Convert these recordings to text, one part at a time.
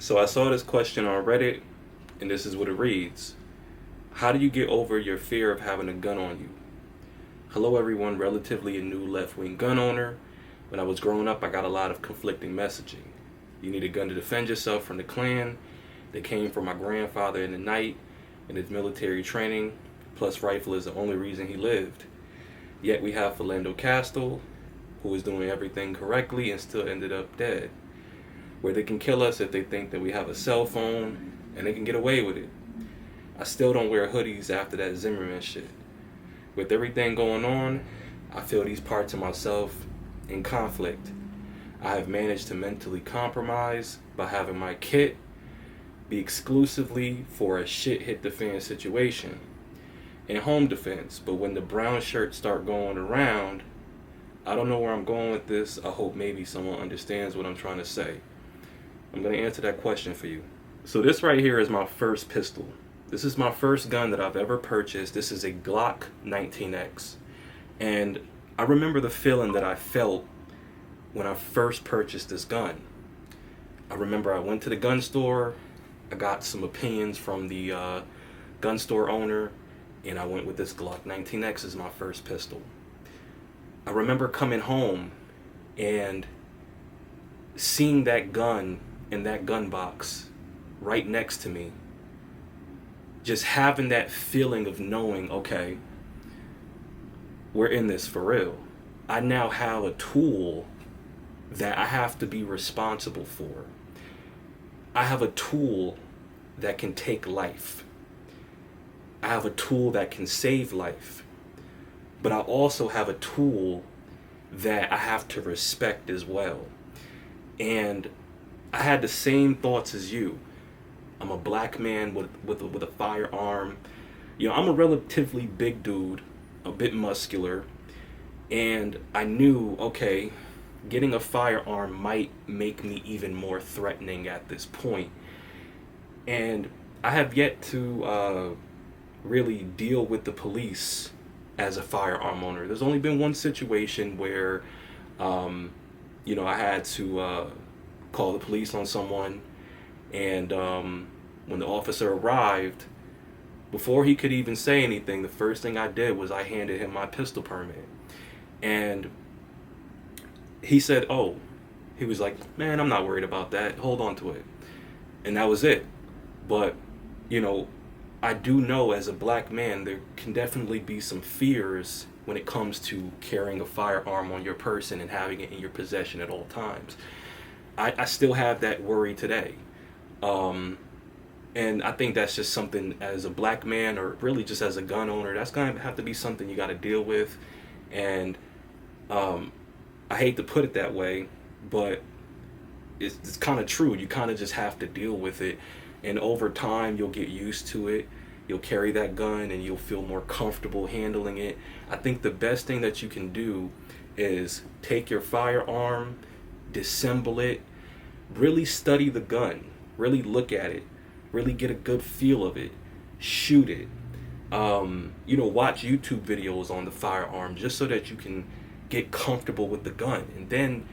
So I saw this question on Reddit, and this is what it reads. How do you get over your fear of having a gun on you? Hello everyone, relatively a new left-wing gun owner. When I was growing up, I got a lot of conflicting messaging. You need a gun to defend yourself from the Klan. They came from my grandfather in the night in his military training, plus rifle is the only reason he lived. Yet we have Philando Castile, who is doing everything correctly and still ended up dead. Where they can kill us if they think that we have a cell phone, and they can get away with it. I still don't wear hoodies after that Zimmerman shit. With everything going on, I feel these parts of myself in conflict. I have managed to mentally compromise by having my kit be exclusively for a shit hit the fan situation in home defense. But when the brown shirts start going around, I don't know where I'm going with this. I hope maybe someone understands what I'm trying to say. I'm going to answer that question for you. So this right here is my first pistol. This is my first gun that I've ever purchased. This is a Glock 19X. And I remember the feeling that I felt when I first purchased this gun. I remember I went to the gun store. I got some opinions from the gun store owner, and I went with this Glock 19X as my first pistol. I remember coming home and seeing that gun in that gun box right next to me. Just having that feeling of knowing, okay, we're in this for real. I now have a tool that I have to be responsible for. I have a tool that can take life. I have a tool that can save life. But I also have a tool that I have to respect as well. And I had the same thoughts as you. I'm a black man with a firearm. I'm a relatively big dude, a bit muscular. And I knew, okay, getting a firearm might make me even more threatening at this point. And I have yet to really deal with the police as a firearm owner. There's only been one situation where, I had to call the police on someone. And when the officer arrived, before he could even say anything, the first thing I did was I handed him my pistol permit. And he said, oh, he was like, man, I'm not worried about that. Hold on to it. And that was it. But, I do know as a black man, there can definitely be some fears when it comes to carrying a firearm on your person and having it in your possession at all times. I still have that worry today. And I think that's just something as a black man, or really just as a gun owner, that's going to have to be something you got to deal with. And I hate to put it that way, but it's kind of true. You kind of just have to deal with it. And over time, you'll get used to it. You'll carry that gun and you'll feel more comfortable handling it. I think the best thing that you can do is take your firearm, disassemble it, really study the gun, really look at it, really get a good feel of it, shoot it. Watch YouTube videos on the firearm just so that you can get comfortable with the gun. And then,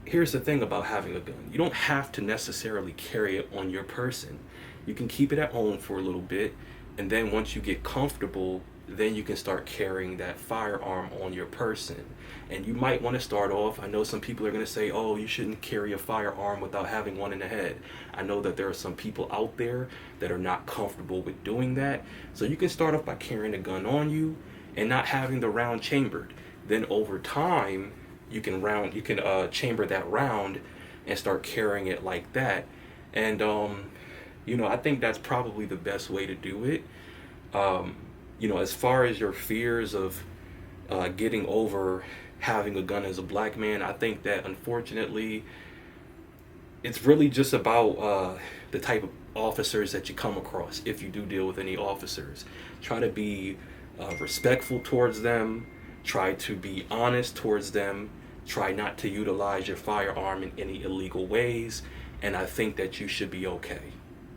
here's the thing about having a gun. You don't have to necessarily carry it on your person. You can keep it at home for a little bit, and then once you get comfortable, then you can start carrying that firearm on your person. And you might want to start off, I know some people are going to say, oh, you shouldn't carry a firearm without having one in the head. I know that there are some people out there that are not comfortable with doing that. So you can start off by carrying a gun on you and not having the round chambered. Then over time, you can chamber that round and start carrying it like that. And, I think that's probably the best way to do it. As far as your fears of getting over having a gun as a black man, I think that unfortunately it's really just about the type of officers that you come across. If you do deal with any officers, try to be respectful towards them, try to be honest towards them, try not to utilize your firearm in any illegal ways, and I think that you should be okay.